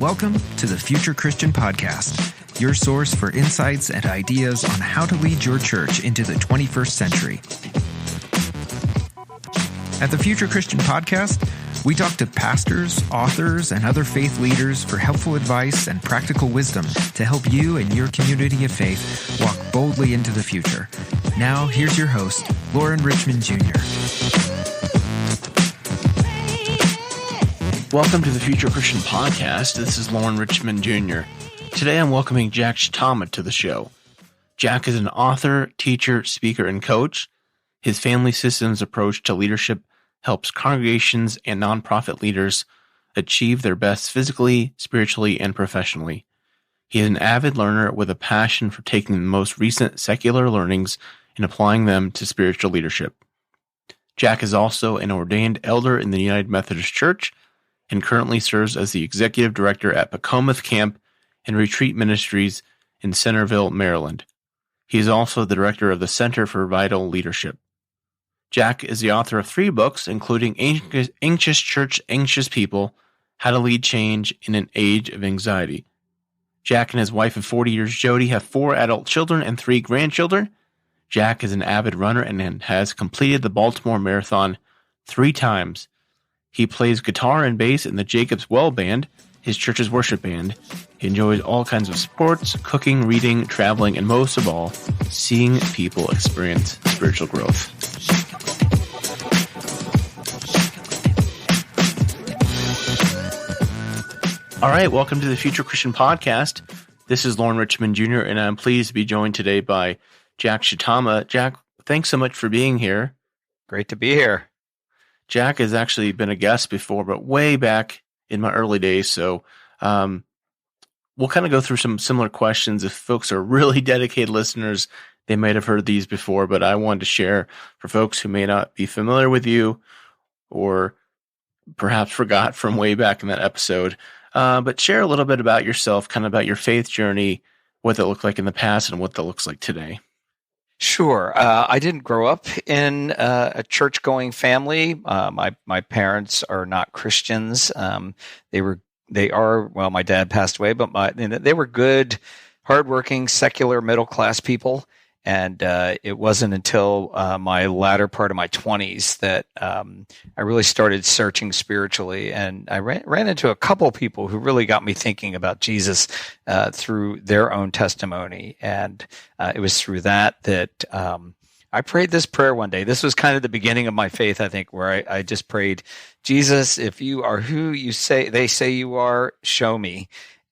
Welcome to the Future Christian Podcast, your source for insights and ideas on how to lead your church into the 21st century. At the Future Christian Podcast, we talk to pastors, authors, and other faith leaders for helpful advice and practical wisdom to help you and your community of faith walk boldly into the future. Now, here's your host, Lauren Richmond Jr. Welcome to the Future Christian Podcast. This is Lauren Richmond Jr. Today I'm welcoming Jack Shitama to the show. Jack is an author, teacher, speaker, and coach. His family systems approach to leadership helps congregations and nonprofit leaders achieve their best physically, spiritually, and professionally. He is an avid learner with a passion for taking the most recent secular learnings and applying them to spiritual leadership. Jack is also an ordained elder in the United Methodist Church and currently serves as the executive director at Pecometh Camp and Retreat Ministries in Centreville, Maryland. He is also the director of the Center for Vital Leadership. Jack is the author of 3 books, including Anxious Church, Anxious People, How to Lead Change in an Age of Anxiety. Jack and his wife of 40 years, Jody, have 4 adult children and 3 grandchildren. Jack is an avid runner and has completed the Baltimore Marathon 3 times. He plays guitar and bass in the Jacob's Well Band, his church's worship band. He enjoys all kinds of sports, cooking, reading, traveling, and most of all, seeing people experience spiritual growth. All right, welcome to the Future Christian Podcast. This is Lauren Richmond Jr., and I'm pleased to be joined today by Jack Shitama. Jack, thanks so much for being here. Great to be here. Jack has actually been a guest before, but way back in my early days. So we'll kind of go through some similar questions. If folks are really dedicated listeners, they might have heard these before, but I wanted to share for folks who may not be familiar with you or perhaps forgot from way back in that episode. But share a little bit about yourself, kind of about your faith journey, what that looked like in the past and what that looks like today. Sure. I didn't grow up in a church-going family. My parents are not Christians. They are. Well, my dad passed away, but they were good, hardworking, secular, middle-class people. And it wasn't until my latter part of my 20s that I really started searching spiritually. And I ran into a couple people who really got me thinking about Jesus through their own testimony. And it was through that I prayed this prayer one day. This was kind of the beginning of my faith, I think, where I just prayed, Jesus, if you are who they say you are, show me.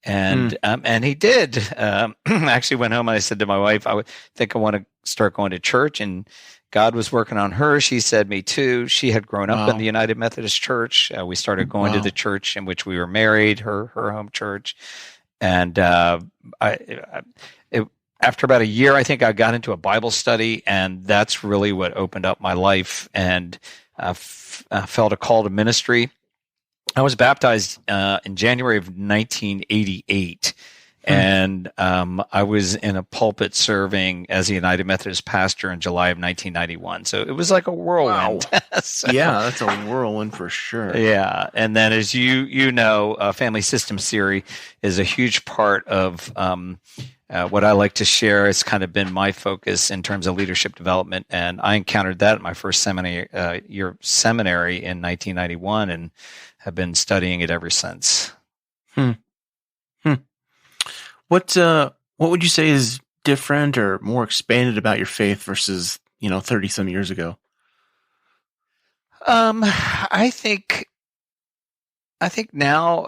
And he did. I actually went home and I said to my wife, I want to start going to church. And God was working on her. She said, me too. She had grown up in the United Methodist Church. We started going to the church in which we were married, her home church. And after about a year, I think I got into a Bible study, and that's really what opened up my life and felt a call to ministry. I was baptized in January of 1988, and I was in a pulpit serving as a United Methodist pastor in July of 1991. So it was like a whirlwind. Wow. Yeah, that's a whirlwind for sure. Yeah, and then as you know, family systems theory is a huge part of what I like to share. It's kind of been my focus in terms of leadership development, and I encountered that at my first seminary in 1991, and have been studying it ever since. What would you say is different or more expanded about your faith versus 30 some years ago? I think now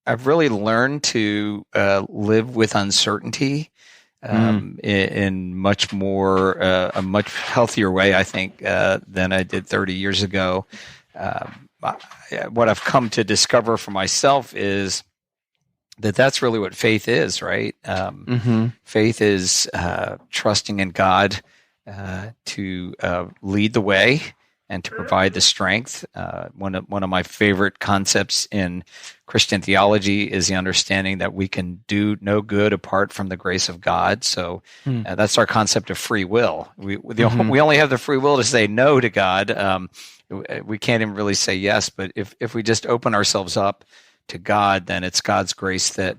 I've really learned to live with uncertainty in much more a much healthier way, I think, than I did 30 years ago. What I've come to discover for myself is that's really what faith is, right? Faith is trusting in God to lead the way and to provide the strength. One of my favorite concepts in Christian theology is the understanding that we can do no good apart from the grace of God. So that's our concept of free will. We only have the free will to say no to God. We can't even really say yes, but if we just open ourselves up to God, then it's God's grace that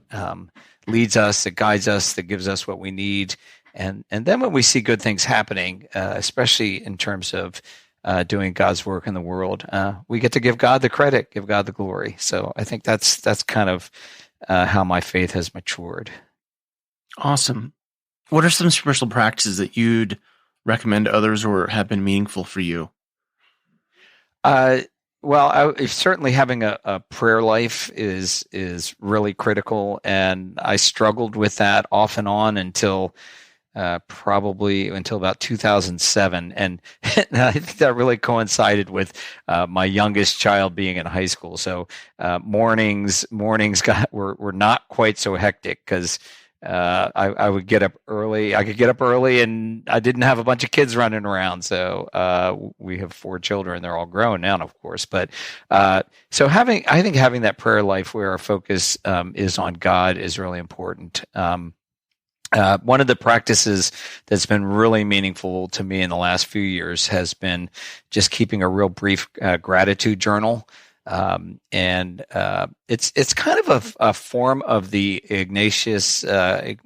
leads us, that guides us, that gives us what we need. And then when we see good things happening, especially in terms of doing God's work in the world, we get to give God the credit, give God the glory. So I think that's kind of how my faith has matured. Awesome. What are some spiritual practices that you'd recommend to others or have been meaningful for you? Well, certainly having a prayer life is really critical, and I struggled with that off and on until probably until about 2007, and I think that really coincided with my youngest child being in high school. So mornings were not quite so hectic because I would get up early. I could get up early, and I didn't have a bunch of kids running around. So we have 4 children; they're all grown now, of course. But so I think having that prayer life where our focus is on God is really important. One of the practices that's been really meaningful to me in the last few years has been just keeping a real brief gratitude journal. And it's kind of a form of the Ignatian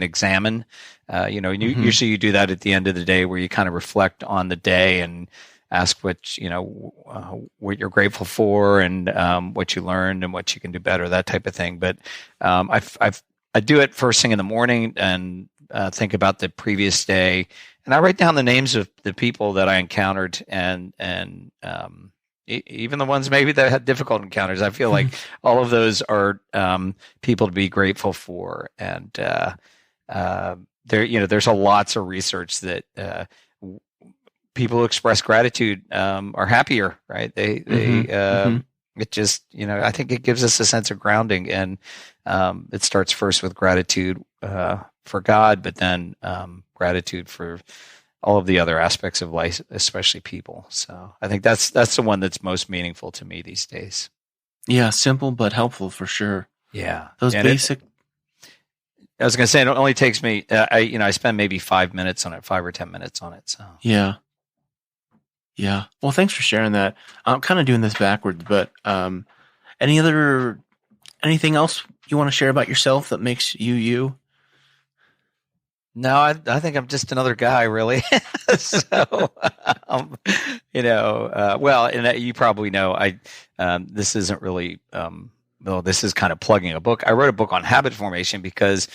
examen. Usually you do that at the end of the day where you kind of reflect on the day and ask what you're grateful for and what you learned and what you can do better, that type of thing. But I do it first thing in the morning and think about the previous day, and I write down the names of the people that I encountered and even the ones maybe that had difficult encounters. I feel like all of those are people to be grateful for, and there's lots of research that people who express gratitude are happier, right? It just, I think it gives us a sense of grounding, and it starts first with gratitude for God, but then gratitude for all of the other aspects of life, especially people. So I think that's the one that's most meaningful to me these days. Yeah, simple but helpful for sure. Yeah, those basic. I was going to say it only takes me. I spend maybe 5 minutes on it, 5 or 10 minutes on it. So yeah. Well, thanks for sharing that. I'm kind of doing this backwards, but anything else you want to share about yourself that makes you you? No, I think I'm just another guy, really. So, well, and you probably know, this isn't really, this is kind of plugging a book. I wrote a book on habit formation because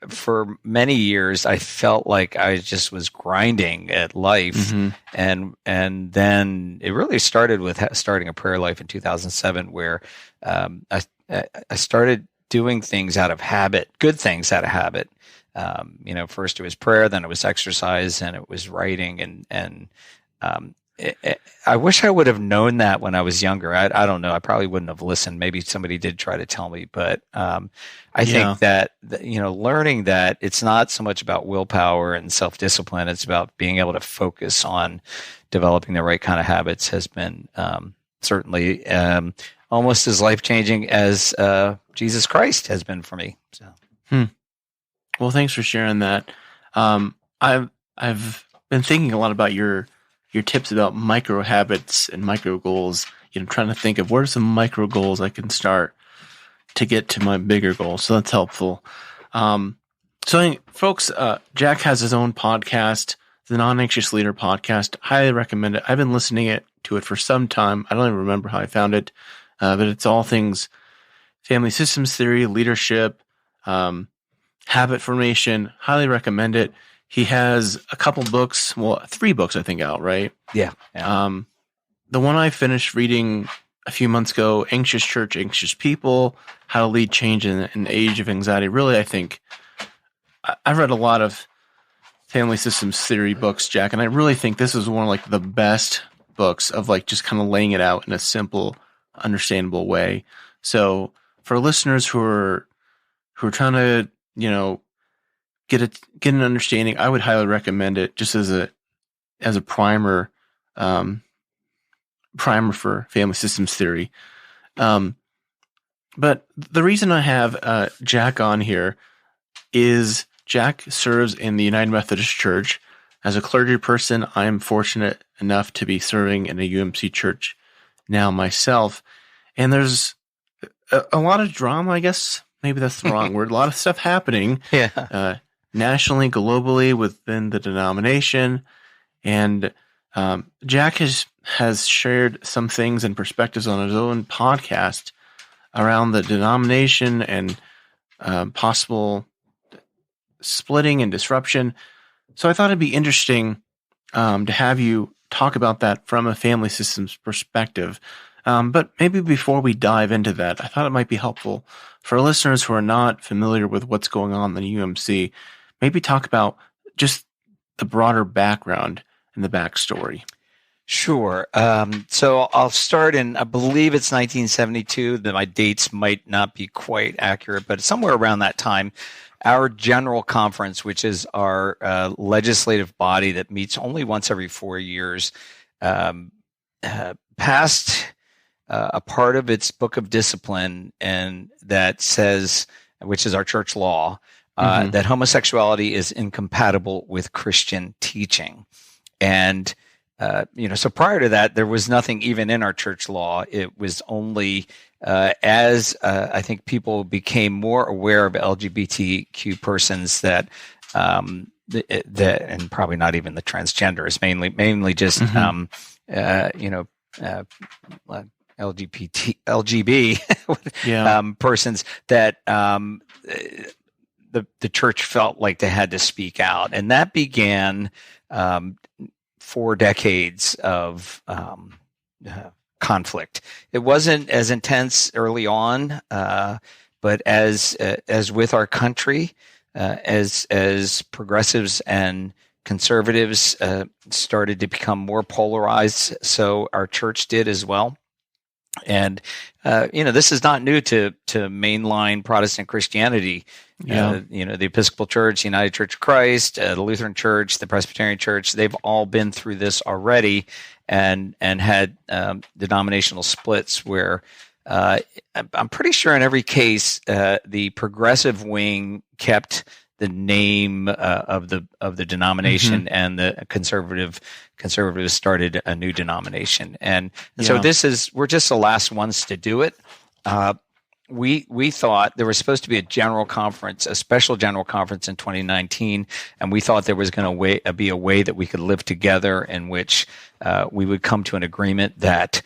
for many years, I felt like I just was grinding at life. And then it really started with starting a prayer life in 2007, where I started doing things out of habit, good things out of habit. First it was prayer, then it was exercise, and it was writing. And I wish I would have known that when I was younger. I don't know. I probably wouldn't have listened. Maybe somebody did try to tell me, but I think that, learning that it's not so much about willpower and self-discipline. It's about being able to focus on developing the right kind of habits has been certainly almost as life-changing as Jesus Christ has been for me. So. Well, thanks for sharing that. I've been thinking a lot about your tips about micro habits and micro goals. Trying to think of what are some micro goals I can start to get to my bigger goals. So that's helpful. Folks, Jack has his own podcast, the Non-Anxious Leader podcast. Highly recommend it. I've been listening to it for some time. I don't even remember how I found it, but it's all things family systems theory, leadership, habit formation. Highly recommend it. He has a couple books, 3 books, I think, out, right? Yeah. The one I finished reading a few months ago, Anxious Church, Anxious People, How to Lead Change in an Age of Anxiety. Really, I think I've read a lot of family systems theory books, Jack, and I really think this is one of the best books of just kind of laying it out in a simple, understandable way. So for listeners who are trying to, get an understanding, I would highly recommend it just as a primer for family systems theory. But the reason I have Jack on here is Jack serves in the United Methodist Church. As a clergy person, I am fortunate enough to be serving in a UMC church now myself. And there's a lot of drama, I guess. Maybe that's the wrong word. A lot of stuff happening nationally, globally, within the denomination. And Jack has shared some things and perspectives on his own podcast around the denomination and possible splitting and disruption. So I thought it'd be interesting to have you talk about that from a family systems perspective. But maybe before we dive into that, I thought it might be helpful for listeners who are not familiar with what's going on in the UMC, maybe talk about just the broader background and the backstory. Sure. So I'll start in, I believe it's 1972. My dates might not be quite accurate, but somewhere around that time, our General Conference, which is our legislative body that meets only once every 4 years, passed a part of its book of discipline, and that says, which is our church law, that homosexuality is incompatible with Christian teaching. And so prior to that, there was nothing even in our church law. It was only as I think people became more aware of LGBTQ persons that and probably not even the transgenders, mainly just LGB persons that the church felt like they had to speak out, and that began 4 decades of conflict. It wasn't as intense early on, but as with our country, as progressives and conservatives started to become more polarized, so our church did as well. And this is not new to mainline Protestant Christianity. The Episcopal Church, the United Church of Christ, the Lutheran Church, the Presbyterian Church, they've all been through this already and had denominational splits where I'm pretty sure in every case the progressive wing kept the name of the denomination, and the conservatives started a new denomination, and so we're just the last ones to do it. We thought there was supposed to be a special general conference in 2019, and we thought there was going to be a way that we could live together in which we would come to an agreement that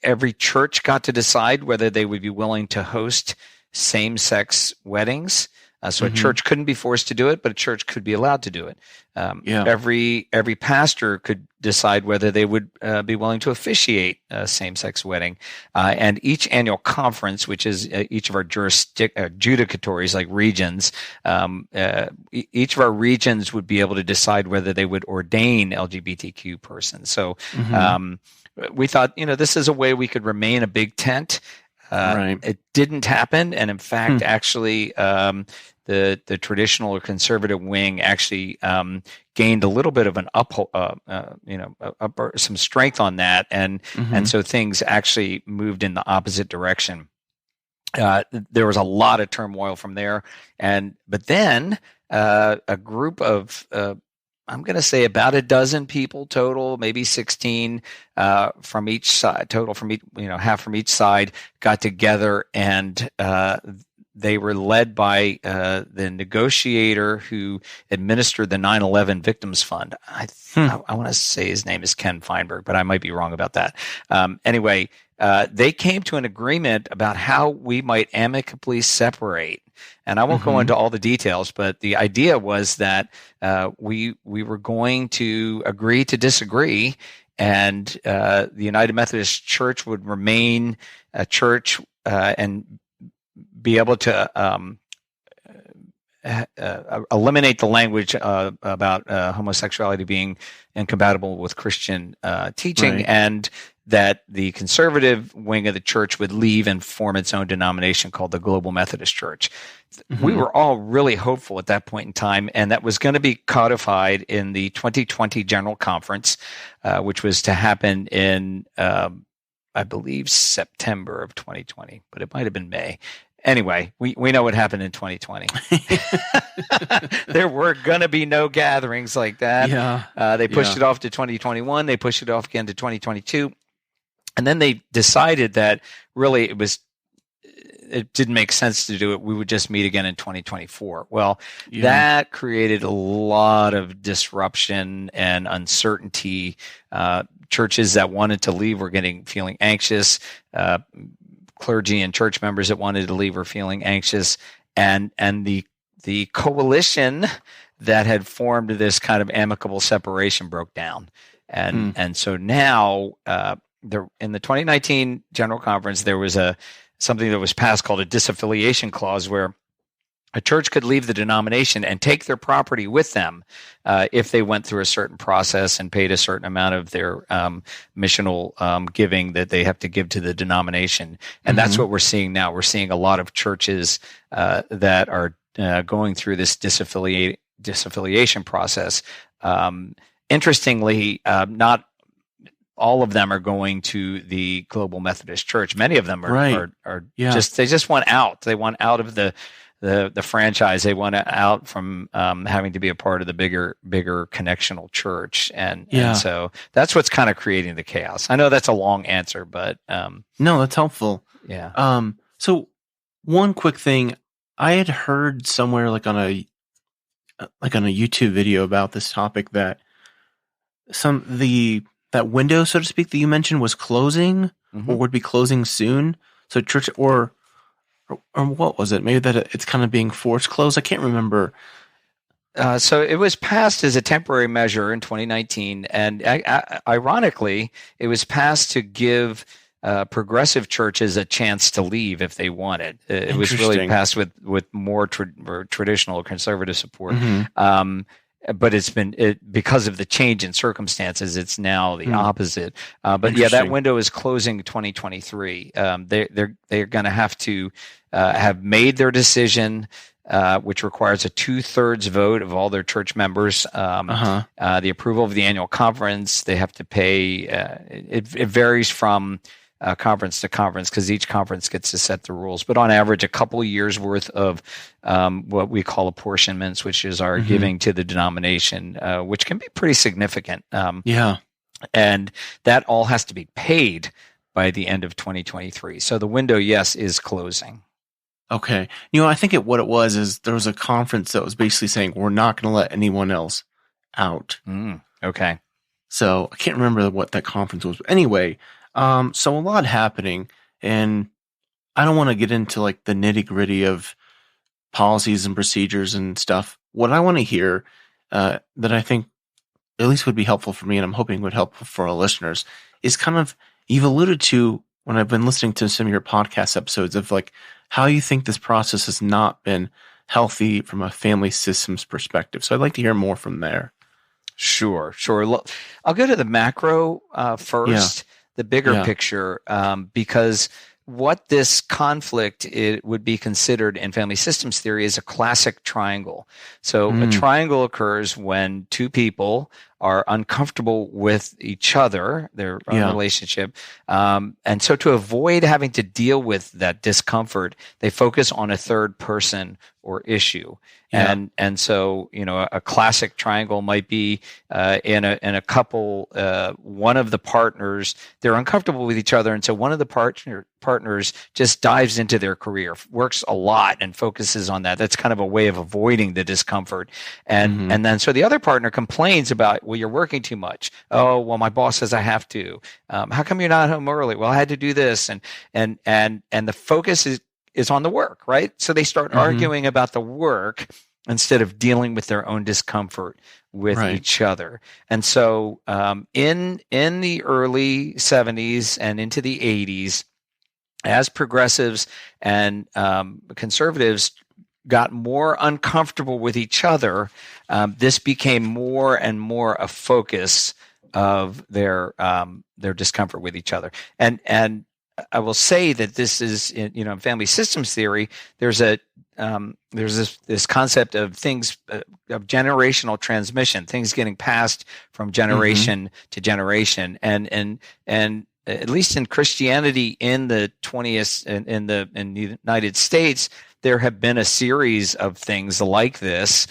every church got to decide whether they would be willing to host same-sex weddings. So a church couldn't be forced to do it, but a church could be allowed to do it. Every pastor could decide whether they would be willing to officiate a same-sex wedding. And each annual conference, which is each of our judicatories, like regions, each of our regions would be able to decide whether they would ordain LGBTQ persons. So we thought, this is a way we could remain a big tent. It didn't happen, and in fact, actually, the traditional or conservative wing actually gained a little bit of an some strength on that, and so things actually moved in the opposite direction. There was a lot of turmoil from there, but then a group of I'm going to say about a dozen people total, maybe 16 from each side, half from each side, got together, and they were led by the negotiator who administered the 9/11 Victims Fund. I want to say his name is Ken Feinberg, but I might be wrong about that. Anyway, they came to an agreement about how we might amicably separate. And I won't go into all the details, but the idea was that we were going to agree to disagree, and the United Methodist Church would remain a church and be able to eliminate the language about homosexuality being incompatible with Christian teaching, and that the conservative wing of the church would leave and form its own denomination called the Global Methodist Church. We were all really hopeful at that point in time, and that was going to be codified in the 2020 General Conference, which was to happen in, I believe, September of 2020, but it might have been May. Anyway, we know what happened in 2020. There were going to be no gatherings like that. They pushed it off to 2021. They pushed it off again to 2022. And then they decided that really it was it didn't make sense to do it. We would just meet again in 2024. Well, Yeah. that created a lot of disruption and uncertainty. Churches that wanted to leave were feeling anxious. Clergy and church members that wanted to leave were feeling anxious, and the coalition that had formed this kind of amicable separation broke down, and so now in the 2019 General Conference there was something that was passed called a disaffiliation clause, where a church could leave the denomination and take their property with them if they went through a certain process and paid a certain amount of their missional giving that they have to give to the denomination. And that's what we're seeing now. We're seeing a lot of churches that are going through this disaffiliation process. Interestingly, not all of them are going to the Global Methodist Church. Many of them are just want out. They want out of the franchise. They want out from having to be a part of the bigger connectional church, and so that's what's kind of creating the chaos. I know that's a long answer, but no, that's helpful. Yeah. So one quick thing, I had heard somewhere like on a YouTube video about this topic that that window, so to speak, that you mentioned was closing or would be closing soon. So church or what was it? Maybe that it's kind of being forced closed. I can't remember. So it was passed as a temporary measure in 2019, and ironically, it was passed to give progressive churches a chance to leave if they wanted. It was really passed with more traditional conservative support. But it's been because of the change in circumstances, it's now the opposite. But yeah, that window is closing 2023. They're going to have to have made their decision, which requires a 2/3 vote of all their church members. The approval of the annual conference. They have to pay. It varies from conference to conference because each conference gets to set the rules. But on average, a couple of years worth of what we call apportionments, which is our giving to the denomination, which can be pretty significant. And that all has to be paid by the end of 2023. So the window, yes, is closing. Okay. I think what it was is there was a conference that was basically saying we're not going to let anyone else out. Okay. So I can't remember what that conference was. But anyway, so a lot happening, and I don't want to get into like the nitty gritty of policies and procedures and stuff. What I want to hear that I think at least would be helpful for me, and I'm hoping would help for our listeners, is kind of, you've alluded to when I've been listening to some of your podcast episodes of like how you think this process has not been healthy from a family systems perspective. So I'd like to hear more from there. Sure. Look, I'll go to the macro first. The bigger picture, because what this conflict would be considered in family systems theory is a classic triangle. So a triangle occurs when two people are uncomfortable with each other, their relationship. And so to avoid having to deal with that discomfort, they focus on a third person or issue. And so, a classic triangle might be in a couple, one of the partners, they're uncomfortable with each other. And so one of the partners just dives into their career, works a lot and focuses on that. That's kind of a way of avoiding the discomfort. And then so the other partner complains about, well, you're working too much. Oh, well, my boss says I have to. How come you're not home early? Well, I had to do this. And the focus is on the work, right? So they start arguing about the work instead of dealing with their own discomfort with each other. And so in the early 70s and into the 80s, as progressives and conservatives got more uncomfortable with each other, this became more and more a focus of their discomfort with each other. And I will say that this is, in family systems theory, there's this concept of things of generational transmission, things getting passed from generation to generation, and at least in Christianity in the 20th in the United States, there have been a series of things like this: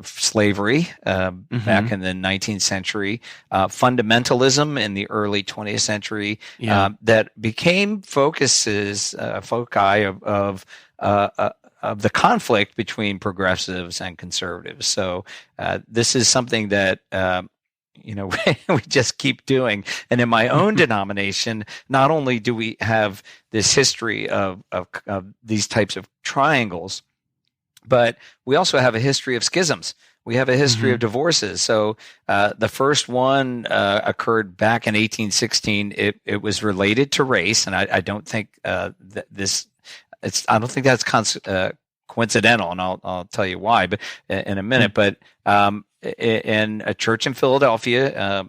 slavery back in the 19th century, fundamentalism in the early 20th century, that became foci of the conflict between progressives and conservatives. So this is something that we just keep doing. And in my own denomination, not only do we have this history of these types of triangles, but we also have a history of schisms. We have a history of divorces. So the first one occurred back in 1816. It was related to race, and I don't think I don't think that's coincidental, and I'll tell you why, but in a minute. But in a church in Philadelphia,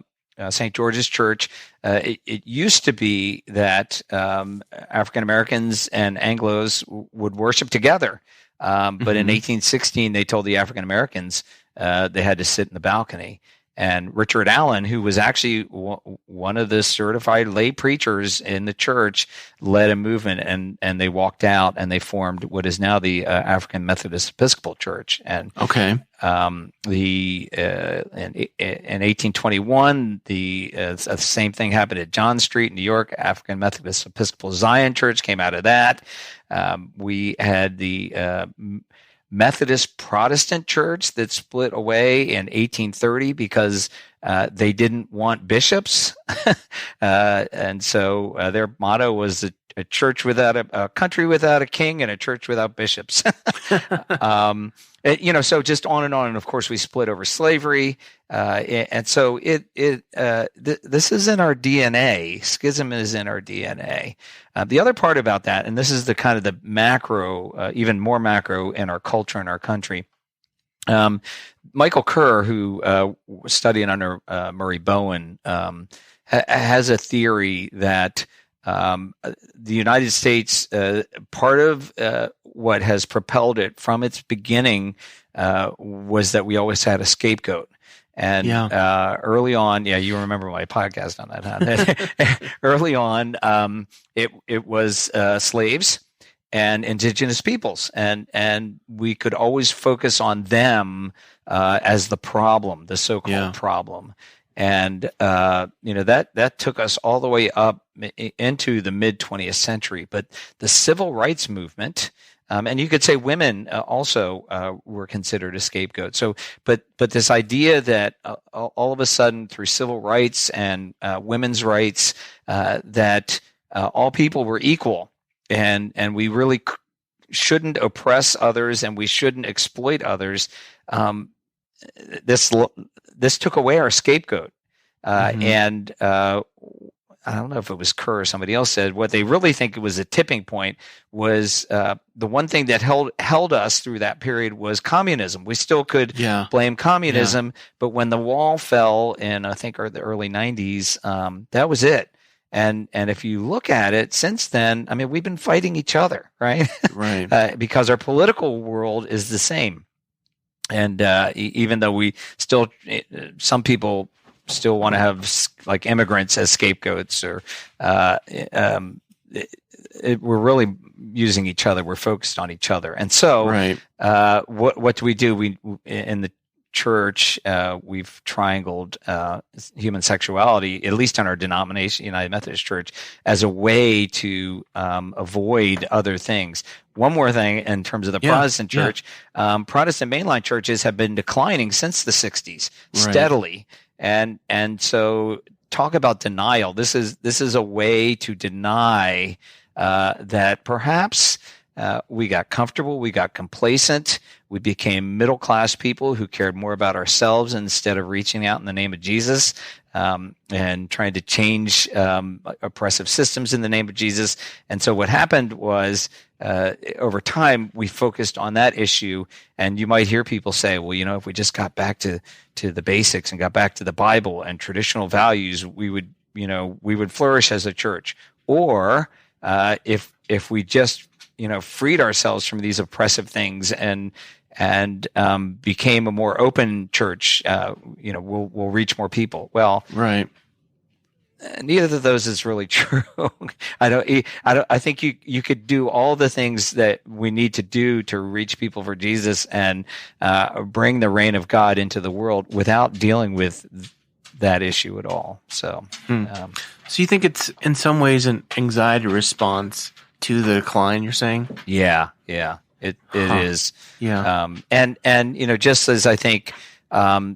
St. George's Church, it used to be that African Americans and Anglos would worship together. But in 1816, they told the African Americans they had to sit in the balcony. And Richard Allen, who was actually one of the certified lay preachers in the church, led a movement, and they walked out and they formed what is now the African Methodist Episcopal Church. And in 1821, the same thing happened at John Street in New York. African Methodist Episcopal Zion Church came out of that. We had the Methodist Protestant Church that split away in 1830 because they didn't want bishops, and so their motto was a church without a country without a king and a church without bishops. So just on. And of course, we split over slavery, and so this is in our DNA. Schism is in our DNA. The other part about that, and this is the kind of the macro, even more macro in our culture and our country. Michael Kerr, who was studying under Murray Bowen, has a theory that the United States, part of what has propelled it from its beginning was that we always had a scapegoat. And early on, you remember my podcast on that, huh? Early on, it was slaves and indigenous peoples, and we could always focus on them as the problem, the so-called problem. And that took us all the way up into the mid 20th century. But the civil rights movement, and you could say women also were considered a scapegoat. So, but this idea that all of a sudden through civil rights and women's rights, that all people were equal, and we really shouldn't oppress others and we shouldn't exploit others. This took away our scapegoat. And I don't know if it was Kerr or somebody else said what they really think it was a tipping point was the one thing that held us through that period was communism. We still could blame communism, but when the wall fell in, I think, the early 90s, that was it. And if you look at it since then, I mean, we've been fighting each other, right? Right. Because our political world is the same. And even though we still, some people still want to have like immigrants as scapegoats, or we're really using each other. We're focused on each other. And so what do we do? We in the church, we've triangled human sexuality, at least in our denomination, United Methodist Church, as a way to avoid other things. One more thing in terms of the Protestant church, Protestant mainline churches have been declining since the 60s steadily. And so talk about denial. This is a way to deny that perhaps we got comfortable, we got complacent, we became middle-class people who cared more about ourselves instead of reaching out in the name of Jesus and trying to change oppressive systems in the name of Jesus. And so what happened was over time, we focused on that issue. And you might hear people say, well, if we just got back to the basics and got back to the Bible and traditional values, we would flourish as a church. Or if we just freed ourselves from these oppressive things and became a more open church, we'll reach more people. Well, neither of those is really true. I think you could do all the things that we need to do to reach people for Jesus and bring the reign of God into the world without dealing with that issue at all. So, so you think it's in some ways an anxiety response to the decline? You're saying? Yeah, it is. Yeah, and just as I think our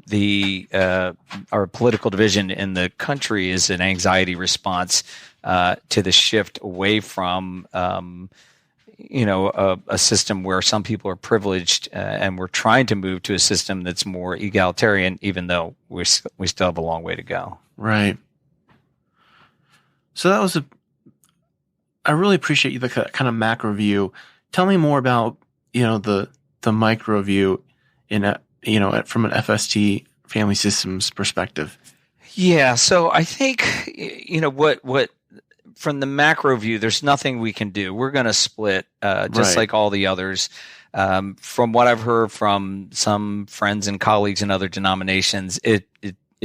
political division in the country is an anxiety response to the shift away from a system where some people are privileged, and we're trying to move to a system that's more egalitarian, even though we still have a long way to go. Right. So that was I really appreciate the kind of macro view. Tell me more about the micro view from an FST family systems perspective. Yeah. So I think what from the macro view, there's nothing we can do. We're going to split, just like all the others. From what I've heard from some friends and colleagues in other denominations, it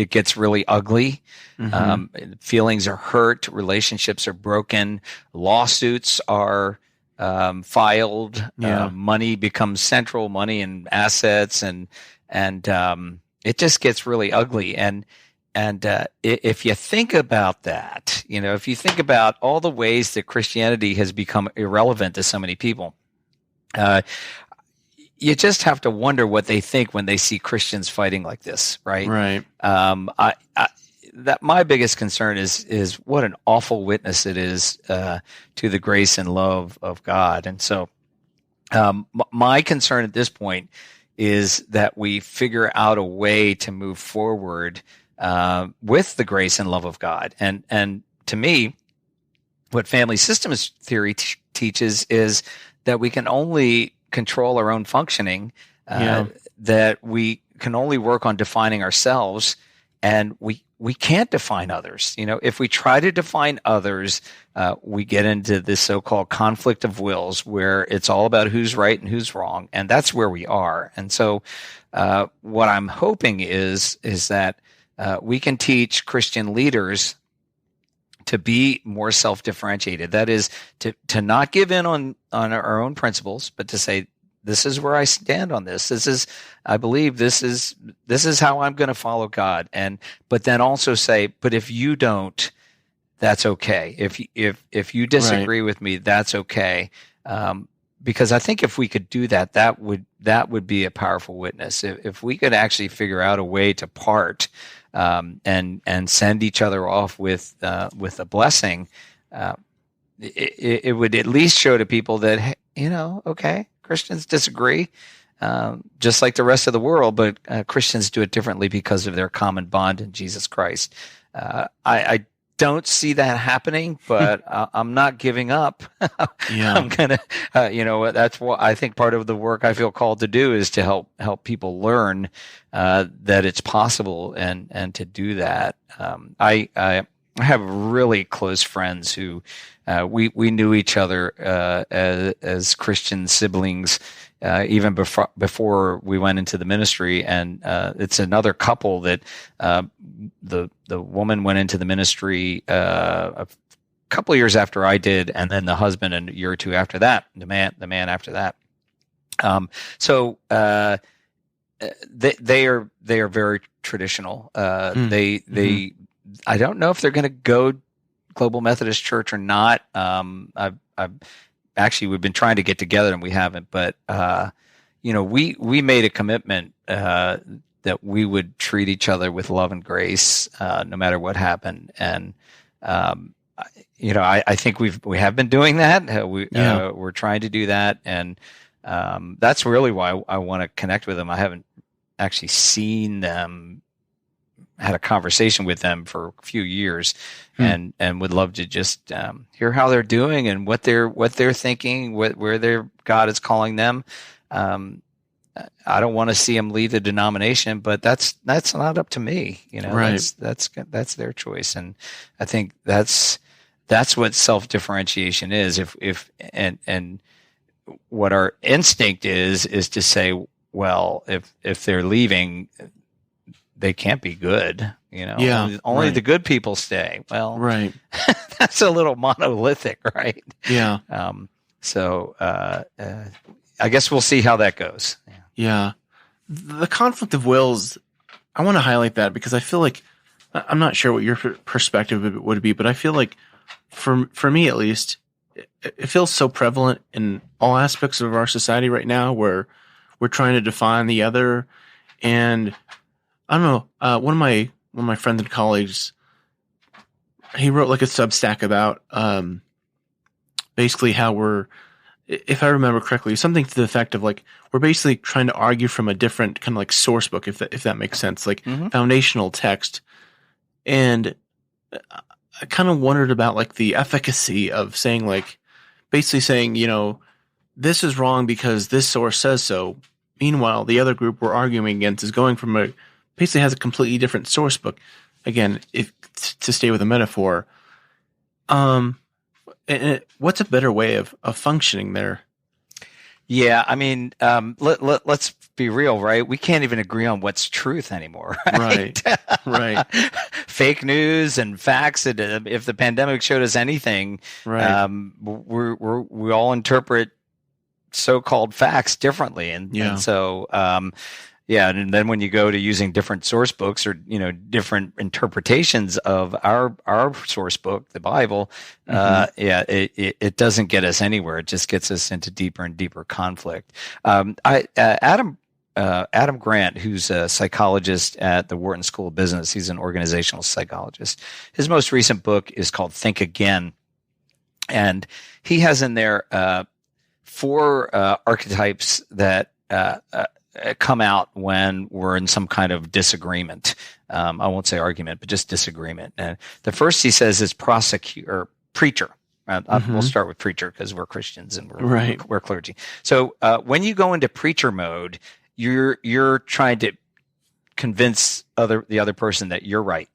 gets really ugly. Mm-hmm. Feelings are hurt, relationships are broken, lawsuits are filed, money becomes central, money and assets, and it just gets really ugly. And if you think about that, if you think about all the ways that Christianity has become irrelevant to so many people, you just have to wonder what they think when they see Christians fighting like this, right? Right. That my biggest concern is what an awful witness it is to the grace and love of God. And so, my concern at this point is that we figure out a way to move forward with the grace and love of God. And to me, what family systems theory teaches is that we can only control our own functioning, that we can only work on defining ourselves, and we can't define others. If we try to define others, we get into this so-called conflict of wills where it's all about who's right and who's wrong, and that's where we are. And so what I'm hoping is that we can teach Christian leaders to be more self-differentiated. That is, to not give in on our own principles, but to say, this is where I stand on this. I believe this is how I'm going to follow God. But then also say, but if you don't, that's okay. If you disagree with me, that's okay. Because I think if we could do that, that would be a powerful witness. If we could actually figure out a way to part, and send each other off with a blessing, it would at least show to people that, okay, Christians disagree, just like the rest of the world, but Christians do it differently because of their common bond in Jesus Christ. I don't see that happening, but I'm not giving up. I'm gonna, that's what I think part of the work I feel called to do is to help people learn that it's possible and to do that. I have really close friends who we knew each other as Christian siblings even before we went into the ministry, and it's another couple that the woman went into the ministry a couple of years after I did, and then the husband a year or two after that, the man after that. So they are very traditional. I don't know if they're going to go Global Methodist Church or not. We've been trying to get together and we haven't, but we made a commitment that we would treat each other with love and grace no matter what happened. And I think we have been doing that. We're trying to do that, and that's really why I want to connect with them. I haven't actually seen them, had a conversation with them for a few years, and would love to just hear how they're doing and what they're thinking, where their God is calling them. I don't want to see them leave the denomination, but that's not up to me. Right. That's their choice, and I think that's what self-differentiation is. And what our instinct is to say, well, if they're leaving, they can't be good. Yeah, only right. the good people stay. Well, Right. that's a little monolithic, right? Yeah. So I guess we'll see how that goes. Yeah. The conflict of wills, I want to highlight that because I feel like, I'm not sure what your perspective would be, but I feel like for me at least, it feels so prevalent in all aspects of our society right now where we're trying to define the other. And I don't know, one of my friends and colleagues, he wrote like a Substack about basically how we're, if I remember correctly, something to the effect of like we're basically trying to argue from a different kind of like source book, if that makes sense, like foundational text. And I kind of wondered about like the efficacy of saying like basically saying, this is wrong because this source says so. Meanwhile, the other group we're arguing against is going from basically has a completely different source book. Again, to stay with a metaphor, what's a better way of functioning there? Yeah, I mean, let's be real, right? We can't even agree on what's truth anymore, right? Right. Fake news and facts. If the pandemic showed us anything, right. We all interpret so-called facts differently, and so. Yeah, and then when you go to using different source books or different interpretations of our source book, the Bible, it doesn't get us anywhere. It just gets us into deeper and deeper conflict. Adam Grant, who's a psychologist at the Wharton School of Business, he's an organizational psychologist. His most recent book is called Think Again, and he has in there 4 archetypes that come out when we're in some kind of disagreement. I won't say argument, but just disagreement. And the first he says is preacher. We'll start with preacher because we're Christians and we're clergy. So when you go into preacher mode, you're trying to convince the other person that you're right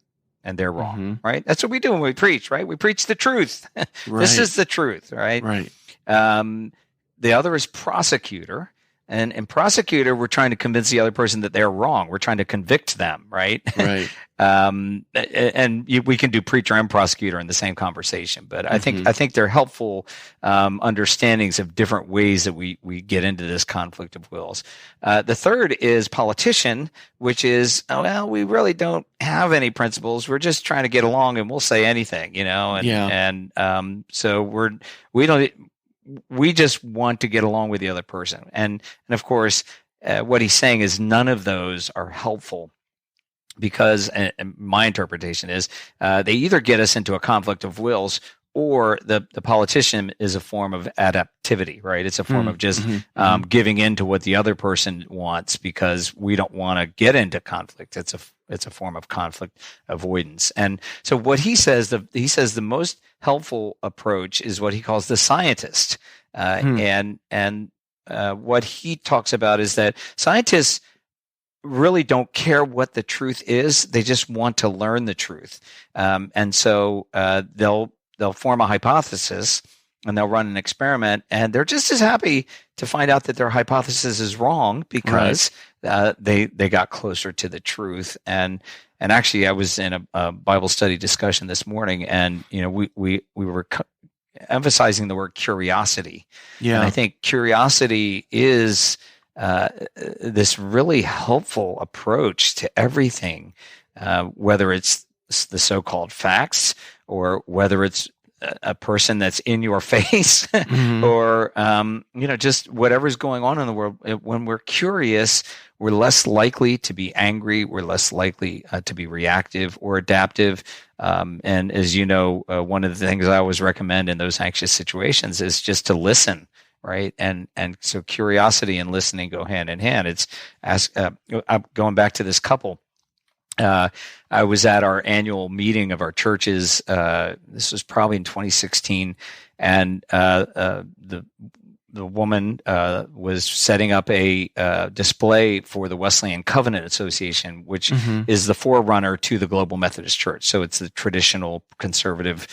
and they're wrong, right? That's what we do when we preach, right? We preach the truth. This is the truth, right? Right. The other is prosecutor. And in prosecutor, we're trying to convince the other person that they're wrong. We're trying to convict them, right? Right. We can do preacher and prosecutor in the same conversation, but I think they're helpful understandings of different ways that we get into this conflict of wills. The third is politician, which is we really don't have any principles. We're just trying to get along, and we'll say anything, so we just want to get along with the other person. And of course, what he's saying is none of those are helpful because, and my interpretation is, they either get us into a conflict of wills or the politician is a form of adaptivity, right? It's a form of just giving in to what the other person wants because we don't want to get into conflict. It's a form of conflict avoidance. And so what he says, the most helpful approach is what he calls the scientist. And what he talks about is that scientists really don't care what the truth is. They just want to learn the truth. And so they'll form a hypothesis and they'll run an experiment, and they're just as happy to find out that their hypothesis is wrong because they got closer to the truth. And actually, I was in a Bible study discussion this morning, and we were emphasizing the word curiosity. Yeah, and I think curiosity is this really helpful approach to everything, whether it's the so-called facts or whether it's a person that's in your face or, just whatever's going on in the world. When we're curious, we're less likely to be angry. We're less likely to be reactive or adaptive. And as you know, one of the things I always recommend in those anxious situations is just to listen. Right. And so curiosity and listening go hand in hand. It's going back to this couple. I was at our annual meeting of our churches. This was probably in 2016, and the woman was setting up a display for the Wesleyan Covenant Association, which is the forerunner to the Global Methodist Church. So it's the traditional conservative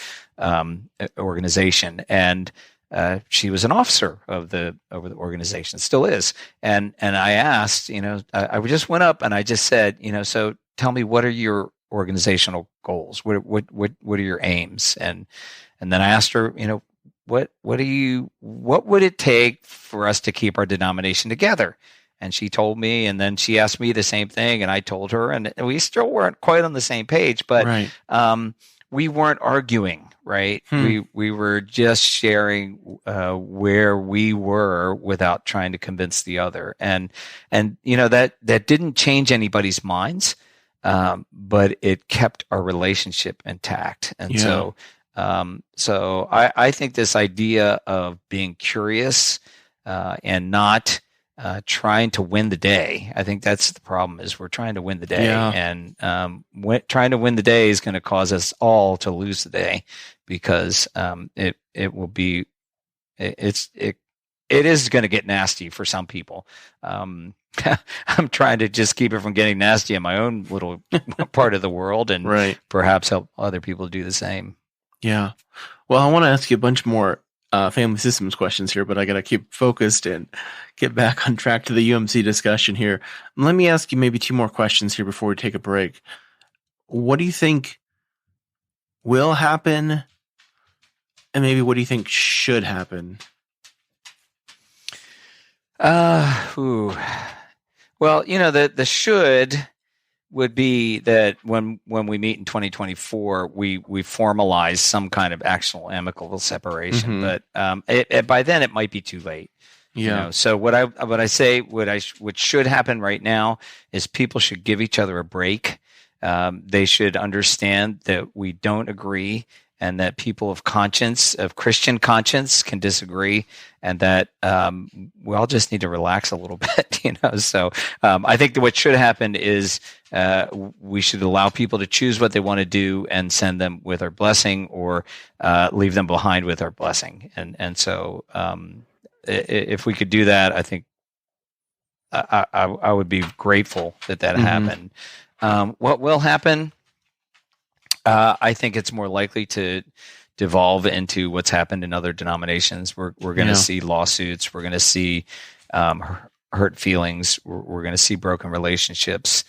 organization, and she was an officer of the organization, still is. And I asked, I just went up and I just said, so tell me, what are your organizational goals? What are your aims? And then I asked her, what would it take for us to keep our denomination together? And she told me, and then she asked me the same thing, and I told her, and we still weren't quite on the same page, but right. We weren't arguing, right? We were just sharing where we were without trying to convince the other, and that didn't change anybody's minds, but it kept our relationship intact, and so I think this idea of being curious and not trying to win the day. I think that's the problem, is we're trying to win the day, and trying to win the day is going to cause us all to lose the day, because it is going to get nasty for some people. I'm trying to just keep it from getting nasty in my own little part of the world, and perhaps help other people do the same. Yeah. Well, I want to ask you a bunch more family systems questions here, but I got to keep focused and get back on track to the UMC discussion here. Let me ask you maybe 2 more questions here before we take a break. What do you think will happen, and maybe what do you think should happen? Well, the should would be that when we meet in 2024, we formalize some kind of actual amicable separation. But by then it might be too late. Yeah. So what should happen right now is people should give each other a break. They should understand that we don't agree, and that people of Christian conscience, can disagree, and that we all just need to relax a little bit, So I think that what should happen is we should allow people to choose what they want to do and send them with our blessing, or leave them behind with our blessing. And so if we could do that, I think I would be grateful that happened. What will happen? I think it's more likely to devolve into what's happened in other denominations. We're going to see lawsuits. We're going to see hurt feelings. We're going to see broken relationships.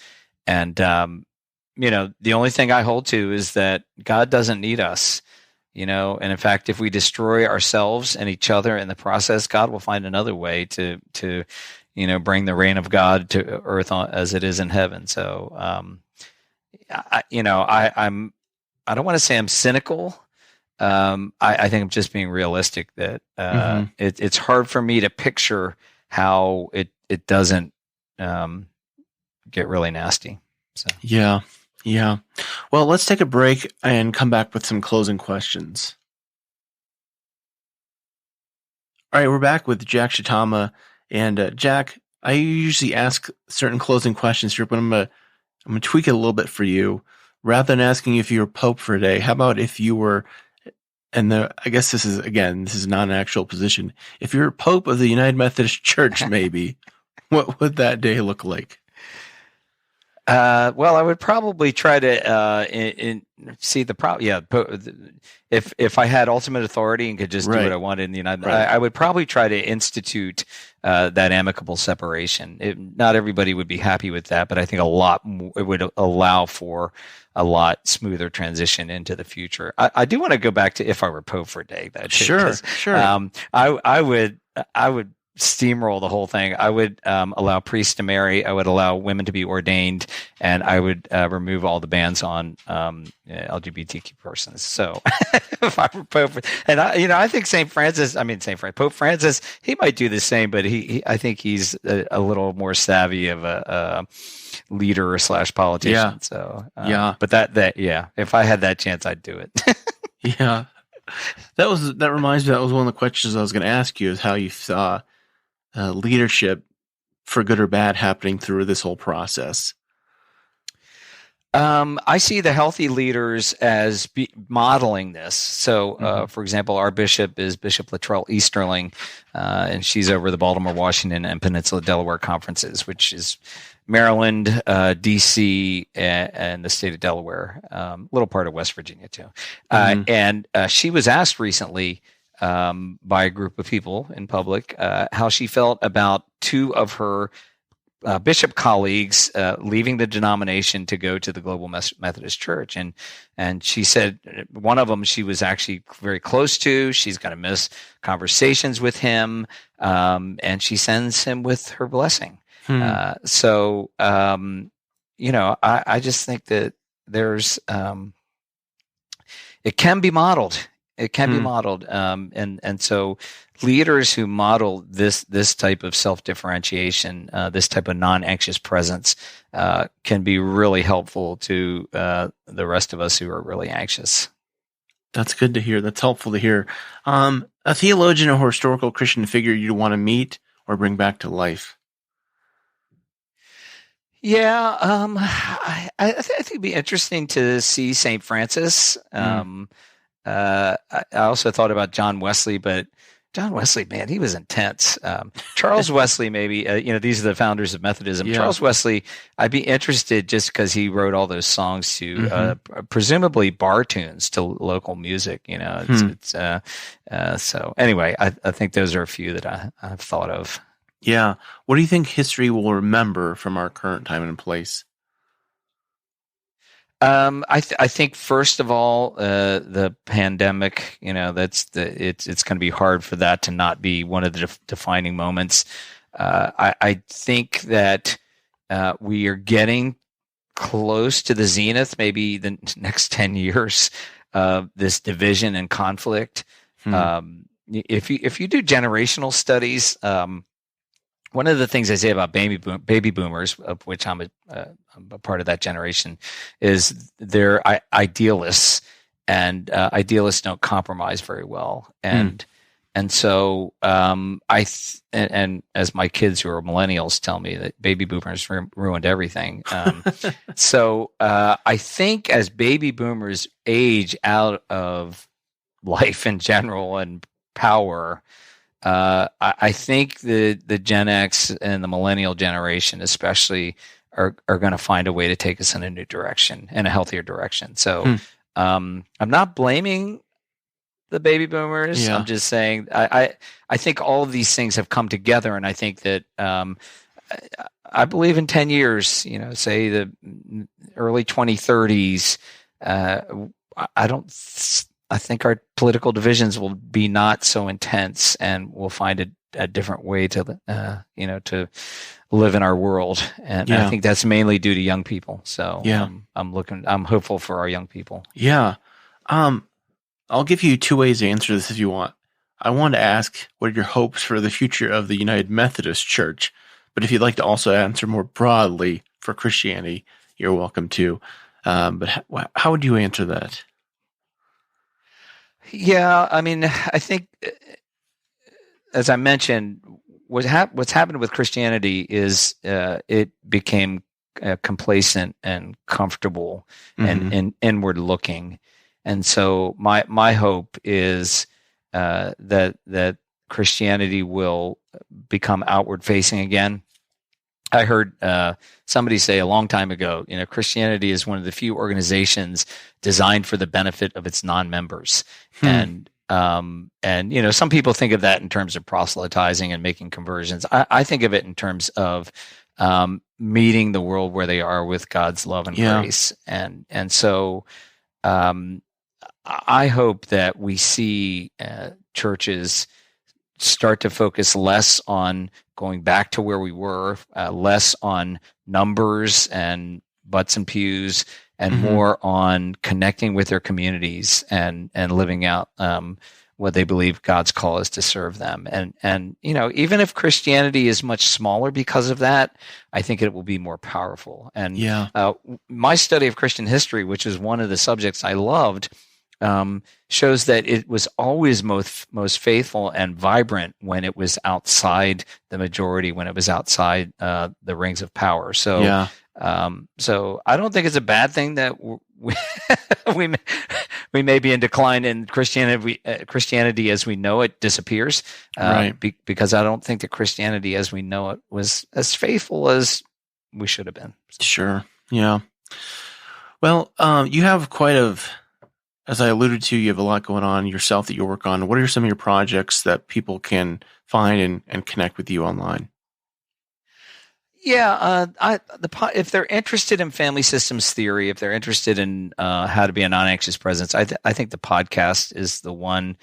And, the only thing I hold to is that God doesn't need us, and in fact, if we destroy ourselves and each other in the process, God will find another way to bring the reign of God to earth as it is in heaven. So, I don't want to say I'm cynical. I think I'm just being realistic that it's hard for me to picture how it doesn't get really nasty. So yeah. Well, let's take a break and come back with some closing questions. All right, we're back with Jack Shitama, and Jack, I usually ask certain closing questions here, but I'm gonna tweak it a little bit for you. Rather than asking you if you were Pope for a day, how about if you were, I guess this is not an actual position. If you're Pope of the United Methodist Church, maybe, what would that day look like? Well, I would probably try to see the problem. Yeah, if I had ultimate authority and could just do what I wanted in the United, I would probably try to institute that amicable separation. Not everybody would be happy with that, but I think it would allow for a lot smoother transition into the future. I do want to go back to if I were Pope for a day. Sure. I would steamroll the whole thing. I would allow priests to marry. I would allow women to be ordained, and I would remove all the bans on LGBTQ persons. So if I were Pope, and I think Pope Francis, he might do the same, but I think he's a little more savvy of a leader / politician. Yeah. So but if I had that chance, I'd do it. Yeah. That reminds me, that was one of the questions I was going to ask you, is how you saw leadership, for good or bad, happening through this whole process. I see the healthy leaders as modeling this. So, for example, our bishop is Bishop Latrell Easterling, and she's over the Baltimore, Washington, and Peninsula Delaware conferences, which is Maryland, D.C., and the state of Delaware, a little part of West Virginia too. And she was asked recently by a group of people in public how she felt about 2 of her bishop colleagues leaving the denomination to go to the Global Methodist Church, and she said one of them she was actually very close to. She's going to miss conversations with him, and she sends him with her blessing. I just think that there's it can be modeled. It can be modeled, and so leaders who model this type of self-differentiation, this type of non-anxious presence, can be really helpful to the rest of us who are really anxious. That's good to hear. That's helpful to hear. A theologian or historical Christian figure you'd want to meet or bring back to life? Yeah, I think it'd be interesting to see St. Francis. I also thought about John Wesley, but John Wesley, man, he was intense. Charles Wesley, maybe, these are the founders of Methodism. Yeah. Charles Wesley, I'd be interested just because he wrote all those songs to presumably bar tunes to local music. So anyway, I think those are a few that I've thought of. Yeah. What do you think history will remember from our current time and place? I think first of all, the pandemic, it's going to be hard for that to not be one of the defining moments. I think that we are getting close to the zenith, maybe the next 10 years of this division and conflict. If you do generational studies, one of the things I say about baby boomers, of which I'm a part of that generation, is they're idealists, and idealists don't compromise very well. And so and as my kids who are millennials tell me, that baby boomers ruined everything. So I think as baby boomers age out of life in general and power, I think the Gen X and the millennial generation especially are going to find a way to take us in a new direction, in a healthier direction. So I'm not blaming the baby boomers. Yeah. I'm just saying I think all of these things have come together, and I think that I believe in 10 years, say the early 2030s, I think our political divisions will be not so intense, and we'll find a different way to live in our world. And I think that's mainly due to young people. So I'm hopeful for our young people. Yeah. I'll give you two ways to answer this if you want. I want to ask, what are your hopes for the future of the United Methodist Church? But if you'd like to also answer more broadly for Christianity, you're welcome to. But how would you answer that? Yeah, I mean, I think, as I mentioned, what's happened with Christianity is it became complacent and comfortable and inward looking, and so my hope is that Christianity will become outward facing again. I heard somebody say a long time ago, Christianity is one of the few organizations designed for the benefit of its non-members. And some people think of that in terms of proselytizing and making conversions. I think of it in terms of meeting the world where they are with God's love and grace. And so I hope that we see churches start to focus less on going back to where we were, less on numbers and butts and pews, and more on connecting with their communities and living out what they believe God's call is to serve them. And even if Christianity is much smaller because of that, I think it will be more powerful. And my study of Christian history, which is one of the subjects I loved, shows that it was always most faithful and vibrant when it was outside the majority, when it was outside the rings of power. So, so I don't think it's a bad thing that we may be in decline in Christianity. Christianity as we know it disappears, because I don't think that Christianity as we know it was as faithful as we should have been. Sure. Yeah. Well, you have as I alluded to, you have a lot going on yourself that you work on. What are some of your projects that people can find and connect with you online? Yeah, if they're interested in family systems theory, if they're interested in how to be a non-anxious presence, I think the podcast is the one.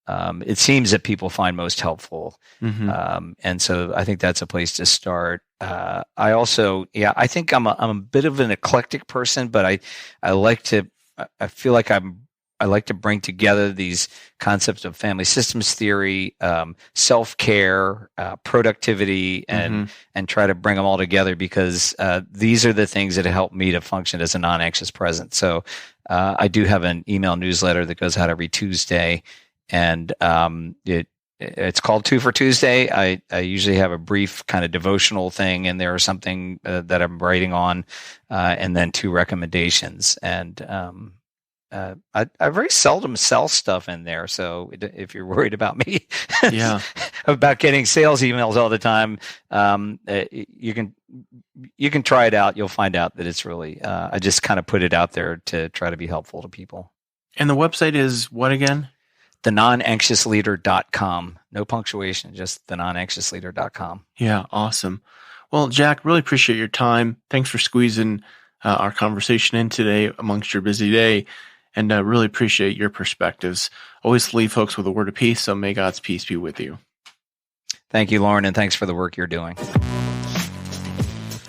It seems that people find most helpful, and so I think that's a place to start. I think I'm a bit of an eclectic person, but I like to. I feel like I like to bring together these concepts of family systems theory, self-care, productivity, and try to bring them all together because these are the things that help me to function as a non-anxious presence. So I do have an email newsletter that goes out every Tuesday, and it's called 2 for Tuesday. I usually have a brief kind of devotional thing in there or something that I'm writing on, and then 2 recommendations. And I very seldom sell stuff in there. So if you're worried about me about getting sales emails all the time, you can try it out. You'll find out that it's really, I just kind of put it out there to try to be helpful to people. And the website is what again? thenonanxiousleader.com. No punctuation, just thenonanxiousleader.com. Yeah, awesome. Well, Jack, really appreciate your time. Thanks for squeezing our conversation in today amongst your busy day, and really appreciate your perspectives. Always leave folks with a word of peace, so may God's peace be with you. Thank you, Lauren, and thanks for the work you're doing.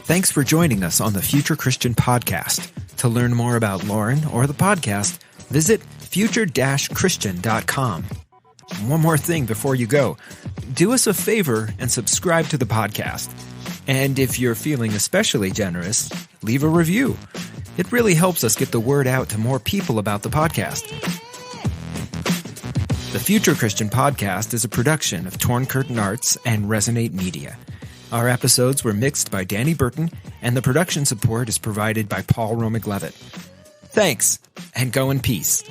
Thanks for joining us on the Future Christian Podcast. To learn more about Lauren or the podcast, visit future-christian.com. One more thing before you go. Do us a favor and subscribe to the podcast. And if you're feeling especially generous, leave a review. It really helps us get the word out to more people about the podcast. The Future Christian Podcast is a production of Torn Curtain Arts and Resonate Media. Our episodes were mixed by Danny Burton, and the production support is provided by Paul Romig-Levitt. Thanks, and go in peace.